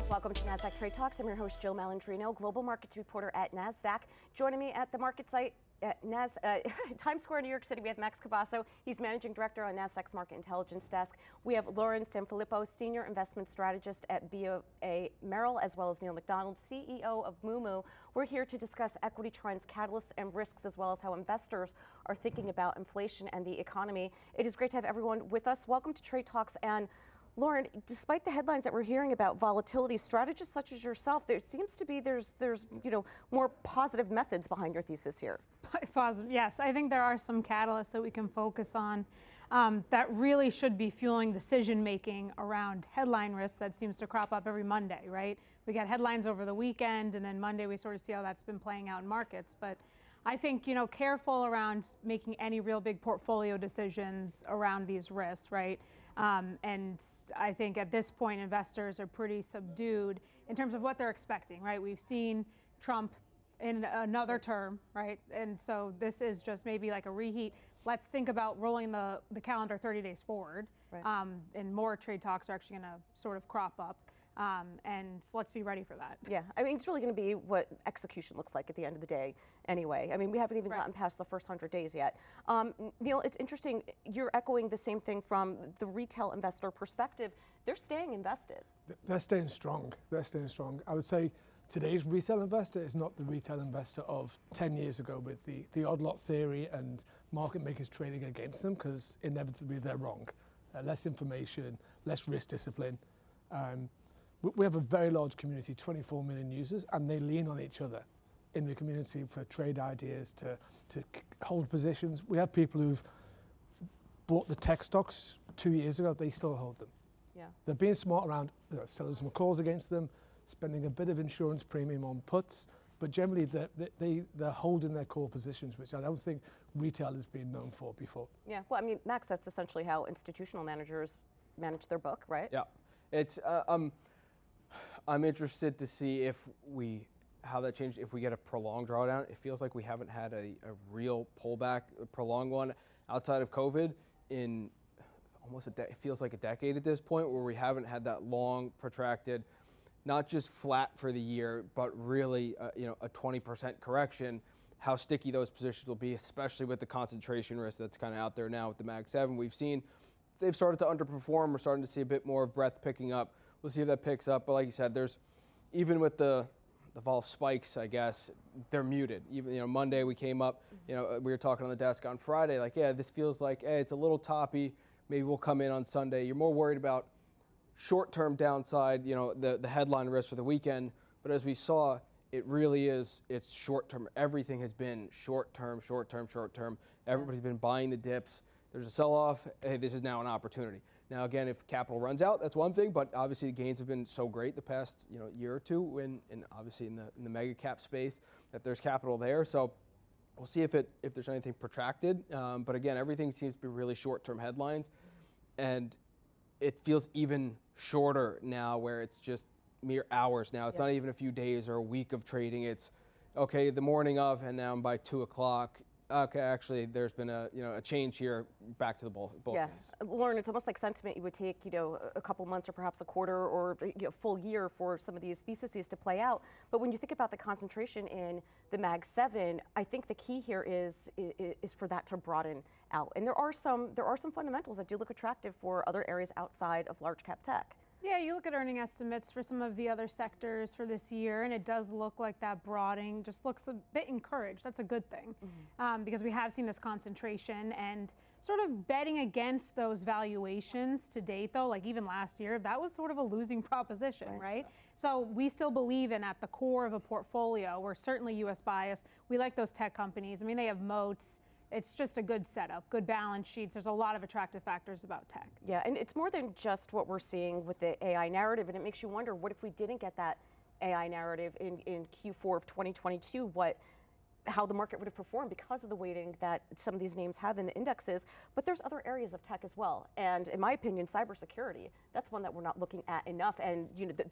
Welcome to Nasdaq TradeTalks. I'm your host, Jill Malandrino, global markets reporter at Nasdaq. Joining me at the market site at Times Square, New York City, we have Max Cabasso. He's managing director on Nasdaq's Market Intelligence Desk. We have Lauren Sanfilippo, senior investment strategist at BofA Merrill, as well as Neil McDonald, CEO of moomoo. We're here to discuss equity trends, catalysts, and risks, as well as how investors are thinking about inflation and the economy. It is great to have everyone with us. Welcome to Trade Talks. And Lauren, despite the headlines that we're hearing about volatility, strategists such as yourself, there seems to be there's more positive methods behind your thesis here. Positive, yes. I think there are some catalysts that we can focus on that really should be fueling decision making around headline risk that seems to crop up every Monday, right? We got headlines over the weekend, and then Monday we sort of see how that's been playing out in markets. But I think, careful around making any real big portfolio decisions around these risks, right? And I think at this point, investors are pretty subdued in terms of what they're expecting, right? We've seen Trump in another term, right? And so this is just maybe like a reheat. Let's think about rolling the calendar 30 days forward. Right. And more trade talks are actually going to sort of crop up. And let's be ready for that. Yeah, I mean, it's really going to be what execution looks like at the end of the day anyway. I mean, we haven't even gotten past the first 100 days yet. Neil, it's interesting. You're echoing the same thing from the retail investor perspective. They're staying invested. They're staying strong. They're staying strong. I would say today's retail investor is not the retail investor of 10 years ago with the odd lot theory and market makers trading against them, because inevitably they're wrong. Less information, less risk discipline. We have a very large community, 24 million users, and they lean on each other in the community for trade ideas, to hold positions. We have people who've bought the tech stocks 2 years ago, they still hold them. Yeah. They're being smart around selling some calls against them, spending a bit of insurance premium on puts, but generally they're holding their core positions, which I don't think retail has been known for before. Yeah, well, I mean, Max, that's essentially how institutional managers manage their book, right? Yeah, it's I'm interested to see how that changed, if we get a prolonged drawdown. It feels like we haven't had a real pullback, a prolonged one outside of COVID in almost it feels like a decade at this point, where we haven't had that long, protracted, not just flat for the year, but really a 20% correction. How sticky those positions will be, especially with the concentration risk that's kind of out there now with the Mag 7. We've seen they've started to underperform. We're starting to see a bit more of breadth picking up. We'll see if that picks up. But like you said, there's even with the vol spikes, I guess they're muted. Even Monday we came up. We were talking on the desk on Friday, like, yeah, this feels like it's a little toppy. Maybe we'll come in on Sunday. You're more worried about short-term downside, the headline risk for the weekend. But as we saw, it really is. It's short-term. Everything has been short-term, short-term, short-term. Everybody's been buying the dips. There's a sell-off. Hey, this is now an opportunity. Now, again, if capital runs out, that's one thing, but obviously the gains have been so great the past year or two, and obviously in the mega cap space, that there's capital there. So we'll see if there's anything protracted. But again, everything seems to be really short-term headlines, and it feels even shorter now, where it's just mere hours now. It's not even a few days or a week of trading. It's okay, the morning of, and now by 2 o'clock. Okay, actually, there's been a change here, back to the bull case. Lauren, it's almost like sentiment. You would take a couple months or perhaps a quarter or full year for some of these theses to play out. But when you think about the concentration in the Mag 7, I think the key here is for that to broaden out. And there are some fundamentals that do look attractive for other areas outside of large cap tech. Yeah, you look at earning estimates for some of the other sectors for this year, and it does look like that broadening just looks a bit encouraged. That's a good thing, because we have seen this concentration, and sort of betting against those valuations to date, though, like even last year, that was sort of a losing proposition, right? So we still believe in, at the core of a portfolio, we're certainly U.S. biased. We like those tech companies. I mean, they have moats. It's just a good setup, good balance sheets. There's a lot of attractive factors about tech. Yeah, and it's more than just what we're seeing with the AI narrative, and it makes you wonder, what if we didn't get that AI narrative in Q4 of 2022, how the market would have performed because of the weighting that some of these names have in the indexes. But there's other areas of tech as well. And in my opinion, cybersecurity, that's one that we're not looking at enough. And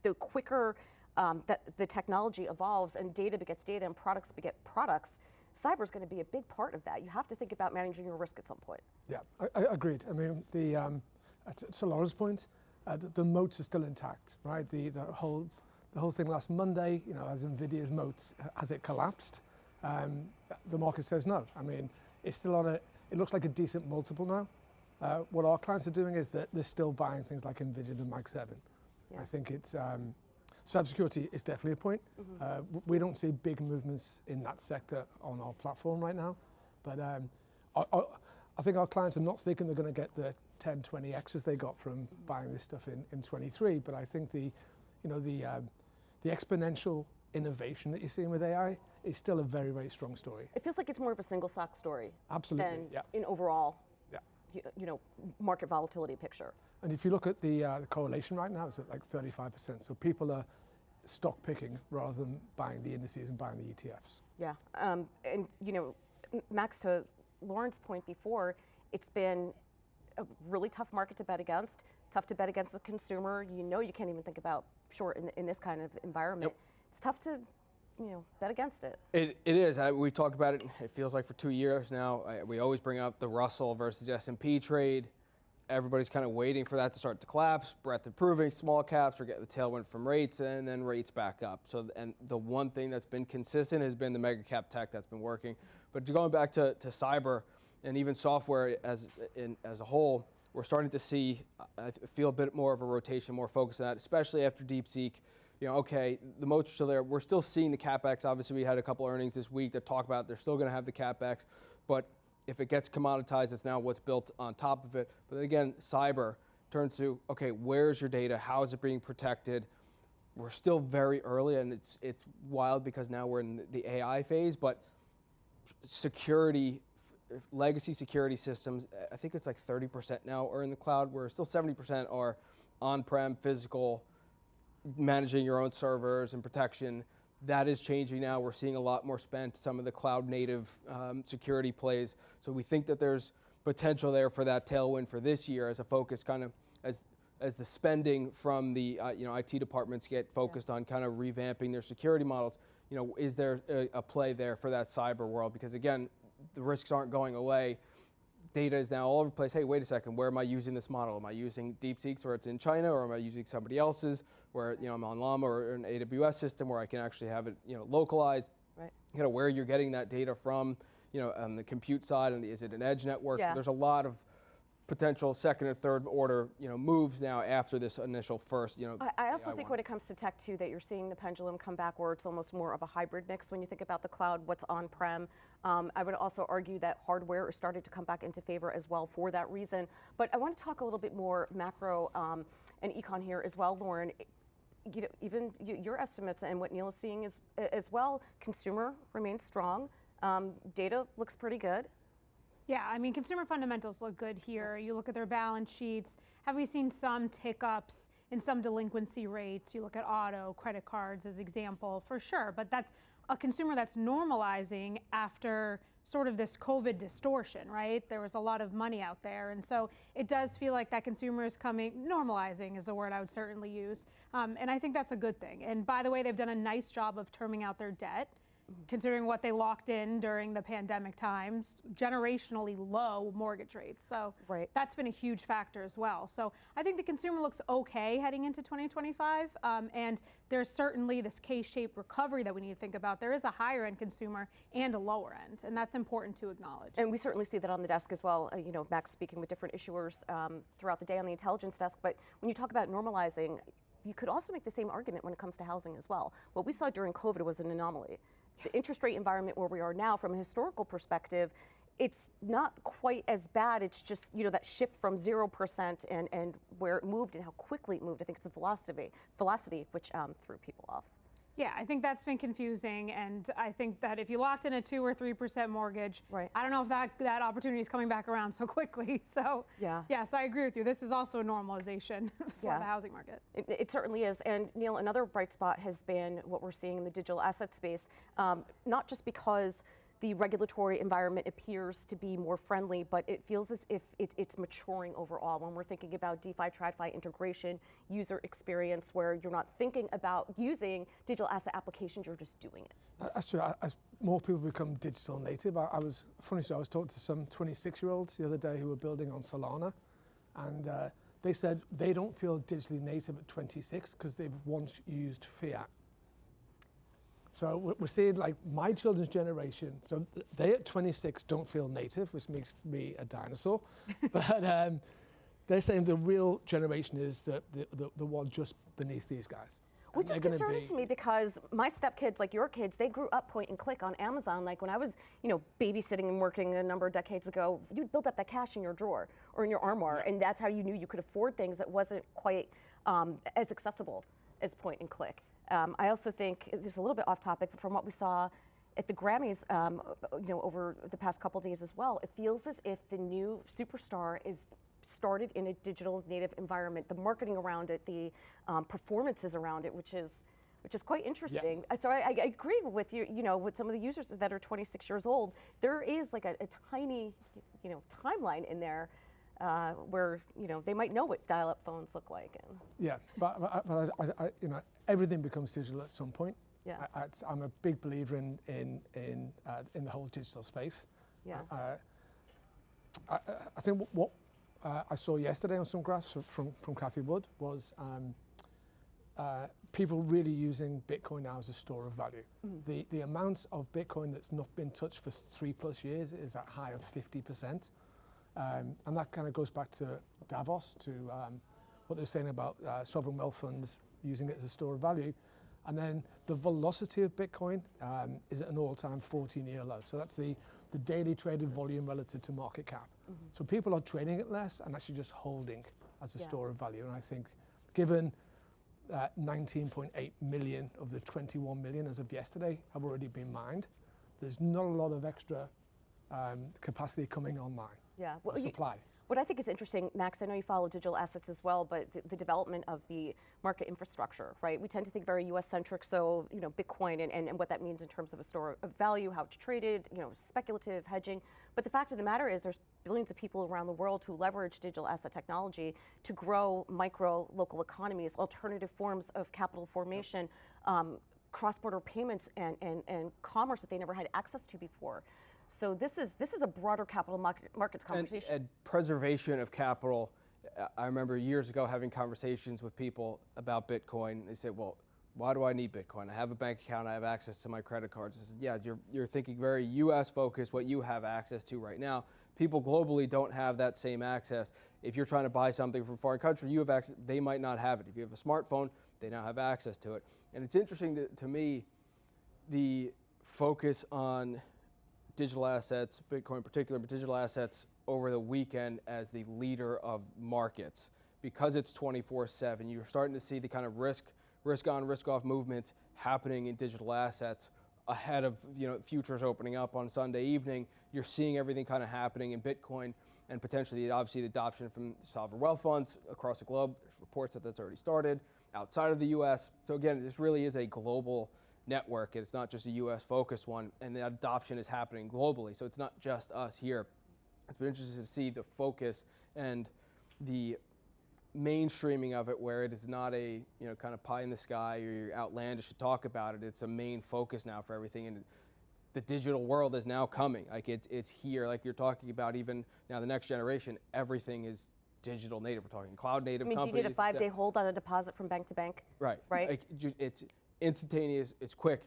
the quicker that the technology evolves and data begets data and products beget products, cyber is going to be a big part of that. You have to think about managing your risk at some point. Yeah, I agreed. I mean, to Lauren's point, the moats are still intact, right? The whole thing last Monday, you know, as Nvidia's moats, has it collapsed? The market says no. I mean, it's still on it looks like a decent multiple now. What our clients are doing is that they're still buying things like Nvidia, the Mag 7. Yeah. I think it's, cybersecurity is definitely a point. We don't see big movements in that sector on our platform right now, but I think our clients are not thinking they're going to get the 10, 20x's they got from buying this stuff in 23, but I think the exponential innovation that you're seeing with AI is still a very, very strong story. It feels like it's more of a single stock story. Absolutely, than in overall, market volatility picture. And if you look at the correlation right now, it's at like 35%. So people are stock picking rather than buying the indices and buying the ETFs. Yeah, and Max, to Lauren's point before, it's been a really tough market to bet against, tough to bet against the consumer. You can't even think about short in this kind of environment. Yep. It's tough to, bet against it. It is. We talked about it, it feels like for 2 years now. We always bring up the Russell versus S&P trade. Everybody's kind of waiting for that to start to collapse. Breadth improving, small caps, we're getting the tailwind from rates, and then rates back up. So, and the one thing that's been consistent has been the mega cap tech that's been working. But going back to cyber and even software as a whole, we're starting to see, I feel a bit more of a rotation, more focus on that, especially after DeepSeek. Okay, the moats are still there. We're still seeing the CapEx. Obviously, we had a couple earnings this week that talk about they're still going to have the CapEx, but if it gets commoditized, it's now what's built on top of it. But then again, cyber turns to, okay, where's your data? How is it being protected? We're still very early, and it's wild because now we're in the AI phase, but security, legacy security systems, I think it's like 30% now are in the cloud, where still 70% are on-prem, physical, managing your own servers and protection. That is changing now. We're seeing a lot more spent, some of the cloud native security plays. So we think that there's potential there for that tailwind for this year as a focus, kind of as the spending from the IT departments get focused on kind of revamping their security models. Is there a play there for that cyber world? Because again, the risks aren't going away. Data is now all over the place. Hey, wait a second, where am I using this model? Am I using DeepSeek's where it's in China, or am I using somebody else's where I'm on Llama or an AWS system where I can actually have it localized? Right. Where you're getting that data from, on the compute side, and is it an edge network? Yeah. So there's a lot of potential second and third order moves now after this initial first. I also think when it comes to tech too, that you're seeing the pendulum come back where it's almost more of a hybrid mix when you think about the cloud, what's on-prem. I would also argue that hardware is starting to come back into favor as well for that reason. But I want to talk a little bit more macro and econ here as well, Lauren. Even your estimates and what Neil is seeing is as well, consumer remains strong. Data looks pretty good. Yeah, I mean, consumer fundamentals look good here. You look at their balance sheets. Have we seen some tick-ups in some delinquency rates? You look at auto, credit cards as example, for sure. But that's a consumer that's normalizing after sort of this COVID distortion, right? There was a lot of money out there. And so it does feel like that consumer is normalizing is a word I would certainly use. And I think that's a good thing. And by the way, they've done a nice job of terming out their debt, considering what they locked in during the pandemic times, generationally low mortgage rates. So that's been a huge factor as well. So I think the consumer looks okay heading into 2025. And there's certainly this K-shaped recovery that we need to think about. There is a higher end consumer and a lower end, and that's important to acknowledge. And we certainly see that on the desk as well. Max speaking with different issuers throughout the day on the intelligence desk. But when you talk about normalizing, you could also make the same argument when it comes to housing as well. What we saw during COVID was an anomaly. The interest rate environment where we are now, from a historical perspective, it's not quite as bad. It's just, that shift from 0% and where it moved and how quickly it moved. I think it's a velocity which threw people off. Yeah, I think that's been confusing, and I think that if you locked in a 2 or 3% mortgage, I don't know if that opportunity is coming back around so quickly. So yes, I agree with you. This is also a normalization for the housing market. It certainly is. And Neil, another bright spot has been what we're seeing in the digital asset space, not just because the regulatory environment appears to be more friendly, but it feels as if it's maturing overall when we're thinking about DeFi, TradFi integration, user experience, where you're not thinking about using digital asset applications, you're just doing it. That's true. As more people become digital native, I was talking to some 26-year-olds the other day who were building on Solana, and they said they don't feel digitally native at 26 because they've once used fiat. So we're seeing like my children's generation, so they at 26 don't feel native, which makes me a dinosaur. But they're saying the real generation is the one just beneath these guys. Which is concerning to me because my stepkids, like your kids, they grew up point and click on Amazon. Like when I was, babysitting and working a number of decades ago, you'd build up that cash in your drawer or in your armoire, and that's how you knew you could afford things that wasn't quite as accessible as point and click. I also think, this is a little bit off topic, but from what we saw at the Grammys, over the past couple days as well, it feels as if the new superstar is started in a digital native environment. The marketing around it, the performances around it, which is quite interesting. Yeah. So I agree with you. With some of the users that are 26 years old, there is like a tiny, timeline in there. Where they might know what dial-up phones look like. Yeah, but I everything becomes digital at some point. Yeah, I'm a big believer in the whole digital space. Yeah, I think what I saw yesterday on some graphs from Kathy Wood was people really using Bitcoin now as a store of value. Mm-hmm. The amount of Bitcoin that's not been touched for 3+ years is at high of 50%. And that kind of goes back to Davos, to what they were saying about sovereign wealth funds using it as a store of value. And then the velocity of Bitcoin is at an all-time 14-year low. So that's the daily traded volume relative to market cap. Mm-hmm. So people are trading it less and actually just holding as a store of value. And I think given 19.8 million of the 21 million as of yesterday have already been mined, there's not a lot of extra capacity coming online. Yeah, supply. What I think is interesting, Max, I know you follow digital assets as well, but the development of the market infrastructure, right? We tend to think very U.S.-centric, so Bitcoin and what that means in terms of a store of value, how it's traded, speculative hedging. But the fact of the matter is, there's billions of people around the world who leverage digital asset technology to grow micro local economies, alternative forms of capital formation, cross-border payments, and commerce that they never had access to before. So this is a broader capital markets conversation. And preservation of capital. I remember years ago having conversations with people about Bitcoin. They said, well, why do I need Bitcoin? I have a bank account, I have access to my credit cards. I said, yeah, you're thinking very US focused, what you have access to right now. People globally don't have that same access. If you're trying to buy something from a foreign country, you have access, they might not have it. If you have a smartphone, they now have access to it. And it's interesting to me, the focus on digital assets, Bitcoin in particular, but digital assets over the weekend as the leader of markets. Because it's 24/7, you're starting to see the kind of risk on, risk off movements happening in digital assets ahead of futures opening up on Sunday evening. You're seeing everything kind of happening in Bitcoin, and potentially, obviously, the adoption from sovereign wealth funds across the globe. There's reports that that's already started outside of the U.S. So again, this really is a global network, and it's not just a U.S. focused one, and the adoption is happening globally. So it's not just us here. It's been interesting to see the focus and the mainstreaming of it, where it is not a kind of pie in the sky or you're outlandish to talk about it. It's a main focus now for everything, and the digital world is now coming. Like it's here. Like you're talking about, even now the next generation, everything is digital native. We're talking cloud native companies. Do you need a 5-day hold on a deposit from bank to bank? Right. Right. Like, it's instantaneous, it's quick.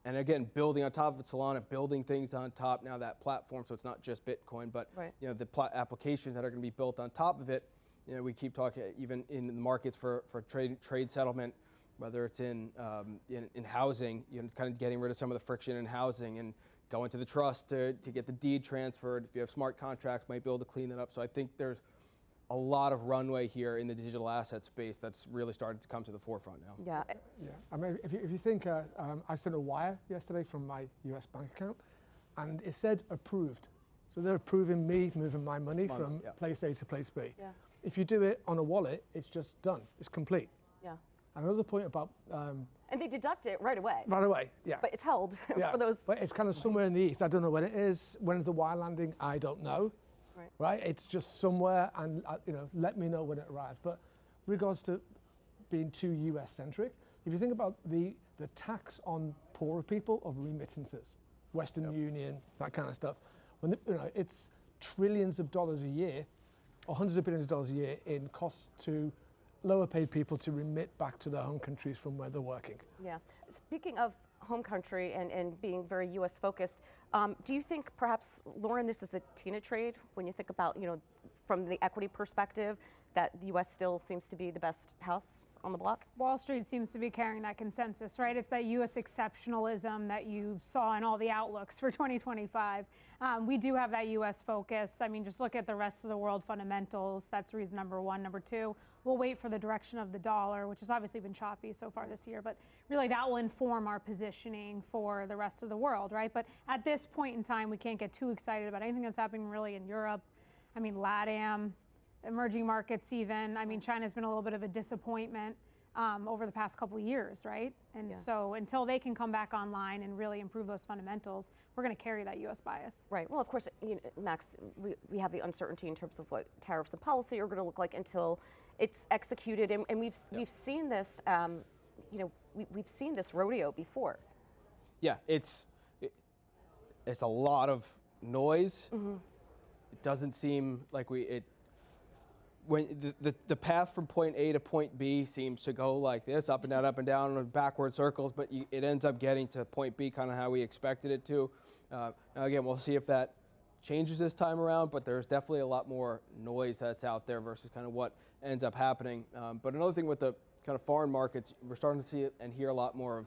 And again, building on top of it, Solana, building things on top now, that platform, so it's not just Bitcoin, but the applications that are going to be built on top of it. We keep talking even in the markets for trade settlement, whether it's in housing, kind of getting rid of some of the friction in housing and going to the trust to get the deed transferred. If you have smart contracts, might be able to clean that up. So I think there's a lot of runway here in the digital asset space that's really starting to come to the forefront now. Yeah. Yeah. I mean, if you think, I sent a wire yesterday from my US bank account, and it said approved. So they're approving me moving my money from place A to place B. Yeah. If you do it on a wallet, it's just done. It's complete. Yeah. Another point about... and they deduct it right away. Right away, yeah. But it's held for those... But it's kind of somewhere in the ETH. I don't know when it is. When's the wire landing? I don't know. Right? It's just somewhere, and let me know when it arrives. But regards to being too US-centric, if you think about the tax on poorer people of remittances, Western Union, that kind of stuff, when it's trillions of dollars a year or hundreds of billions of dollars a year in costs to lower paid people to remit back to their home countries from where they're working. Yeah. Speaking of home country and being very U.S. focused, do you think perhaps, Lauren, this is the Tina trade when you think about, from the equity perspective, that the U.S. still seems to be the best house on the block? Wall Street seems to be carrying that consensus, right? It's that U.S. exceptionalism that you saw in all the outlooks for 2025. We do have that U.S. focus. I mean, just look at the rest of the world fundamentals. That's reason number one. Number two, we'll wait for the direction of the dollar, which has obviously been choppy so far this year, but really that will inform our positioning for the rest of the world, right? But at this point in time, we can't get too excited about anything that's happening really in Europe. I mean, LATAM, emerging markets even. I mean, China's been a little bit of a disappointment over the past couple of years, right? And so until they can come back online and really improve those fundamentals, we're going to carry that U.S. bias. Right. Well, of course, Max, we have the uncertainty in terms of what tariffs and policy are going to look like until it's executed, and we've seen this, we've seen this rodeo before. Yeah, it's a lot of noise. Mm-hmm. It doesn't seem like when the path from point A to point B seems to go like this, up and down, and backward circles, but it ends up getting to point B kind of how we expected it to. Now again, we'll see if that changes this time around, but there's definitely a lot more noise that's out there versus kind of what ends up happening. But another thing with the kind of foreign markets, we're starting to see and hear a lot more of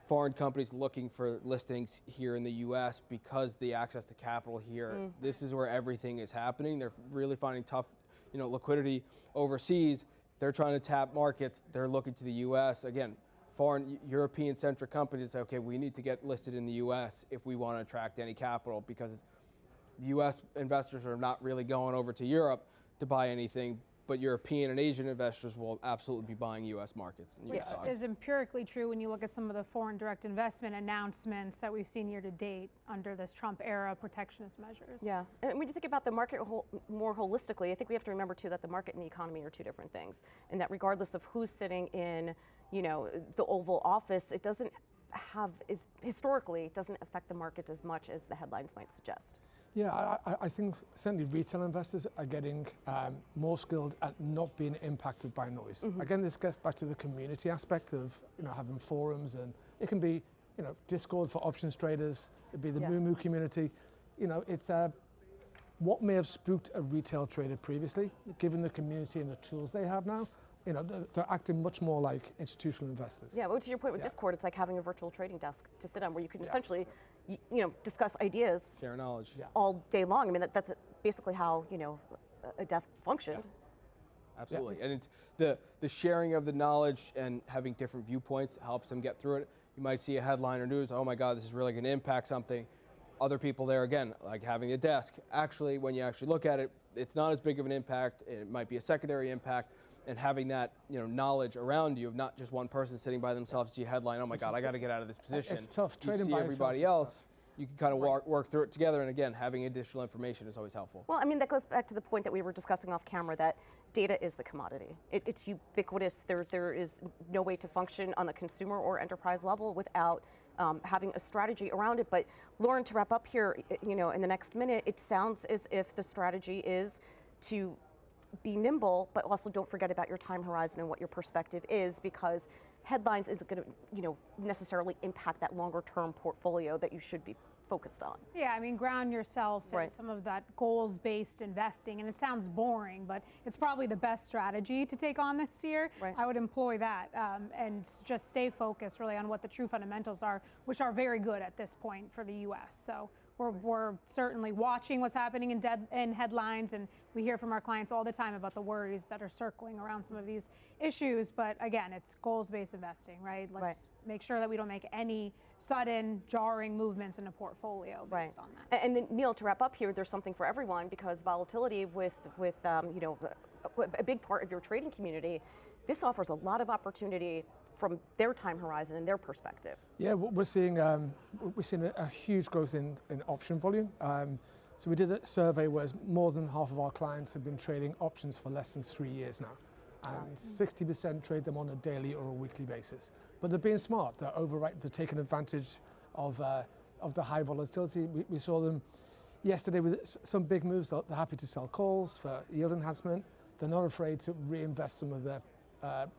foreign companies looking for listings here in the U.S. because the access to capital here, this is where everything is happening. They're really finding tough, liquidity overseas. They're trying to tap markets. They're looking to the U.S. Again, foreign European-centric companies say, okay, we need to get listed in the U.S. if we want to attract any capital, because U.S. investors are not really going over to Europe to buy anything, but European and Asian investors will absolutely be buying U.S. markets. Which is empirically true when you look at some of the foreign direct investment announcements that we've seen year to date under this Trump era protectionist measures. Yeah, and when you think about the market more holistically, I think we have to remember too that the market and the economy are two different things, and that regardless of who's sitting in, the Oval Office, it doesn't historically, it doesn't affect the markets as much as the headlines might suggest. Yeah, I think certainly retail investors are getting more skilled at not being impacted by noise. Mm-hmm. Again, this gets back to the community aspect of having forums, and it can be Discord for options traders. It'd be the moomoo community. It's what may have spooked a retail trader previously, given the community and the tools they have now. They're acting much more like institutional investors. Yeah, but to your point with Discord, it's like having a virtual trading desk to sit on where you can essentially, discuss ideas, share knowledge, all day long. I mean, that's basically how a desk functioned. Yeah. Absolutely, and it's the sharing of the knowledge and having different viewpoints helps them get through it. You might see a headline or news, oh my God, this is really going to impact something. Other people there, again, like having a desk. Actually, when you actually look at it, it's not as big of an impact. It might be a secondary impact. And having that knowledge around you of not just one person sitting by themselves to your headline, oh my God, I got to get out of this position. It's tough. You see everybody else, you can kind of work through it together. And again, having additional information is always helpful. Well, I mean, that goes back to the point that we were discussing off camera, that data is the commodity. It's ubiquitous. There is no way to function on the consumer or enterprise level without having a strategy around it. But Lauren, to wrap up here, in the next minute, it sounds as if the strategy is to be nimble, but also don't forget about your time horizon and what your perspective is, because headlines isn't going to, necessarily impact that longer term portfolio that you should be focused on. Yeah, I mean, ground yourself in some of that goals-based investing, and it sounds boring, but it's probably the best strategy to take on this year. I would employ that and just stay focused really on what the true fundamentals are, which are very good at this point for the U.S. So we're certainly watching what's happening in headlines, and we hear from our clients all the time about the worries that are circling around some of these issues. But again, it's goals-based investing, right? Let's make sure that we don't make any sudden jarring movements in a portfolio based on that. And then, Neil, to wrap up here, there's something for everyone, because volatility with a big part of your trading community, this offers a lot of opportunity from their time horizon and their perspective. Yeah, we're seeing a huge growth in option volume. So we did a survey where more than half of our clients have been trading options for less than 3 years now, and 60% trade them on a daily or a weekly basis. But they're being smart. They're taking advantage of the high volatility. We saw them, yesterday with some big moves. They're happy to sell calls for yield enhancement. They're not afraid to reinvest some of their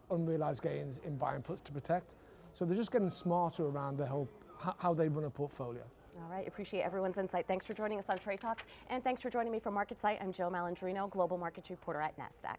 unrealized gains in buying puts to protect. So they're just getting smarter around the whole how they run a portfolio. All right, appreciate everyone's insight. Thanks for joining us on Trade Talks, and thanks for joining me from MarketSite. I'm Jill Malandrino, Global Markets Reporter at Nasdaq.